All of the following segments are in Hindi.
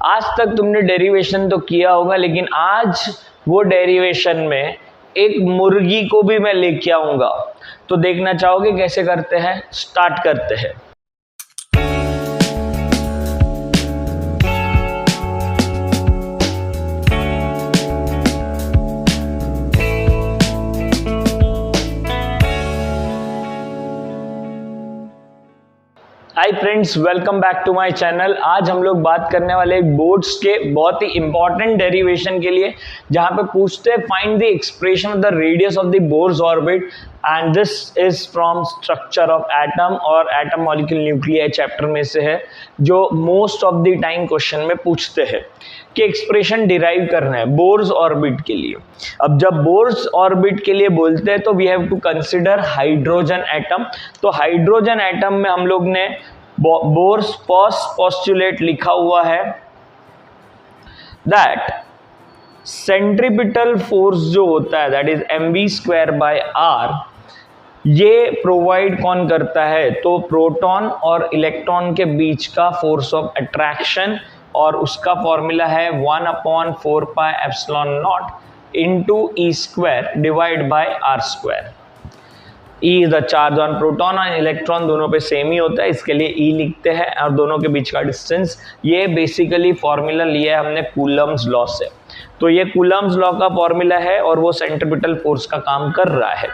आज तक तुमने डेरिवेशन तो किया होगा, लेकिन आज वो डेरिवेशन में एक मुर्गी को भी मैं लेके आऊंगा। तो देखना चाहोगे कैसे करते हैं? स्टार्ट करते हैं। Hi friends, welcome back to my channel. आज हम लोग बात करने वाले एक बोर्ड्स के बहुत ही इंपॉर्टेंट डेरिवेशन के लिए, जहां पे पूछते हैं find the expression of the radius of the Bohr's orbit, and this is from structure of atom और एटम मॉलिक्यूल न्यूक्लियाई चैप्टर में से है, जो most of the time question में पूछते हैं कि एक्सप्रेशन डिराइव करना है बोर्स ऑर्बिट के लिए। अब जब बोर्स ऑर्बिट के लिए बोलते हैं तो we have to consider hydrogen atom. तो हाइड्रोजन एटम में हम लोग ने बोर्स फर्स्ट पोस्टुलेट लिखा हुआ है दैट सेंट्रीपिटल फोर्स जो होता है दैट इज mv²/r, ये प्रोवाइड कौन करता है? तो प्रोटॉन और इलेक्ट्रॉन के बीच का फोर्स ऑफ अट्रैक्शन, और उसका फॉर्मूला है 1/4πε0 into E² divide by R²। E is the charge on proton और इलेक्ट्रॉन, दोनों पे सेम ही होता है, इसके लिए E लिखते हैं, और दोनों के बीच का डिस्टेंस। ये बेसिकली फॉर्मूला लिया है हमने कूलम्स लॉ से। तो ये कूलम्स लॉ का फॉर्मूला है और वो सेंट्रीपिटल फोर्स का काम कर रहा है।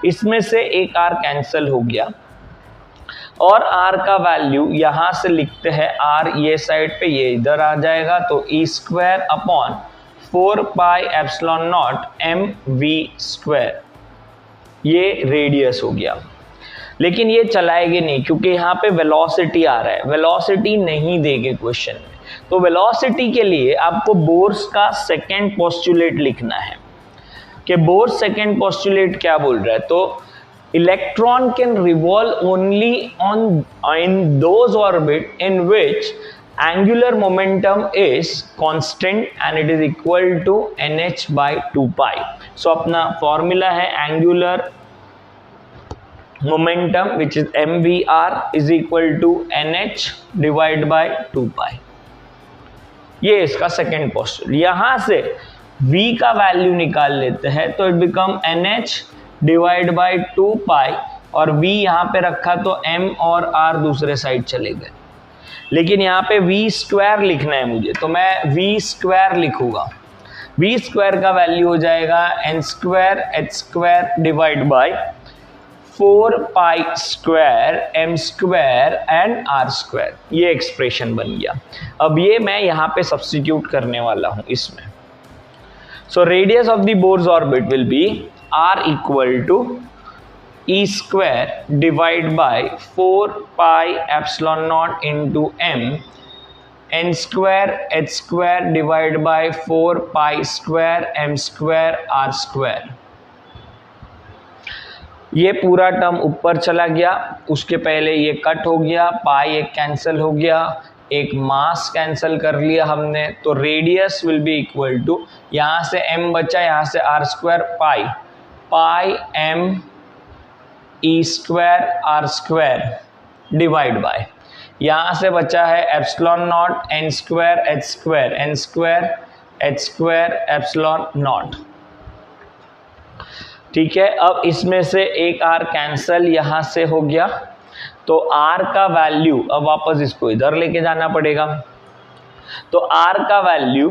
इसमें से एक R कैंसिल हो गया और R का वैल्यू यहां से लिखते हैं, R ये साइड पे, ये इधर आ जाएगा, तो E²/4πε0 mv², ये रेडियस हो गया। लेकिन ये चलाएंगे नहीं क्योंकि यहाँ पे वेलोसिटी आ रहा है, वेलोसिटी नहीं देंगे क्वेश्चन में। तो वेलोसिटी के लिए आपको बोर्स का सेकेंड पोस्टुलेट लिखना है कि बोर्स सेकेंड पोस्टुलेट क्या बोल रहा है। तो electron can revolve only in those orbit in which angular momentum is constant and it is equal to nh/2π। so अपना फॉर्मूला है angular momentum which is mvr is equal to nh divided by 2π। ये इसका सेकेंड पोस्टुलेट। यहां से v का वैल्यू निकाल लेते हैं तो it become nh divide by 2π, और v यहां पे रखा तो m और r दूसरे साइड चले गए। लेकिन यहाँ पे v² लिखना है मुझे, तो मैं v² लिखूंगा। v² का वैल्यू हो जाएगा n² divide by 4π² m² and r²। ये एक्सप्रेशन बन गया। अब ये मैं यहाँ पे सब्स्टिट्यूट करने वाला हूँ इसमें। So radius of the Bohr's orbit will be r equal to E² divide by 4πε0 into m, n² h² divide by 4π² m² r²। ये पूरा टर्म ऊपर चला गया, उसके पहले ये कट हो गया, पाई एक कैंसिल हो गया, एक मास कैंसिल कर लिया हमने। तो radius will be equal to, यहाँ से m बचा, यहाँ से r² pi m E² r² divide by, यहाँ से बचा है ε0 n² h², ठीक है। अब इसमें से एक R कैंसल यहाँ से हो गया, तो R का वैल्यू, अब वापस इसको इधर लेके जाना पड़ेगा। तो R का वैल्यू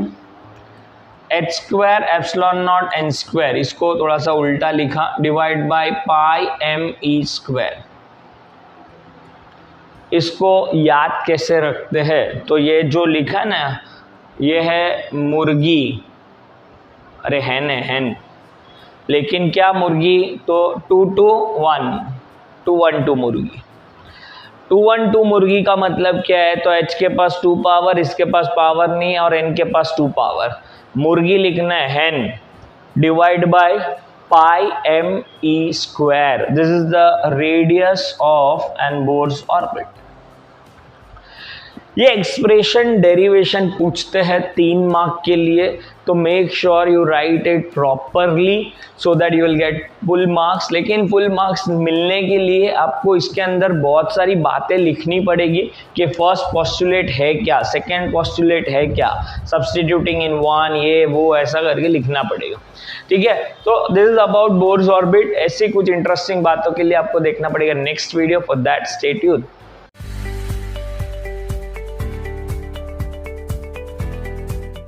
h² ε0 n², इसको थोड़ा सा उल्टा लिखा, divide by pi m E²। इसको याद कैसे रखते हैं? तो ये जो लिखा ना, ये है मुर्गी, अरे हैन, लेकिन क्या मुर्गी? तो 212 मुर्गी। 212 मुर्गी का मतलब क्या है? तो h के पास 2 पावर, इसके पास पावर नहीं, और n के पास 2 पावर। मुर्गी लिखना है हैन, divide by pi m E²। This is the radius of n Bohr's orbit. ये एक्सप्रेशन डेरिवेशन पूछते हैं 3 मार्क के लिए, तो make sure you write it properly so that you will get full marks. लेकिन फुल मार्क्स मिलने के लिए आपको इसके अंदर बहुत सारी बातें लिखनी पड़ेगी कि फर्स्ट पोस्टुलेट है क्या, सेकेंड पोस्टुलेट है क्या, सब्सटीट्यूटिंग इन वन, ये वो ऐसा करके लिखना पड़ेगा। ठीक है, तो this is about Bohr's orbit. ऐसी कुछ इंटरेस्टिंग बातों के लिए आपको देखना पड़ेगा next video. For that stay tuned.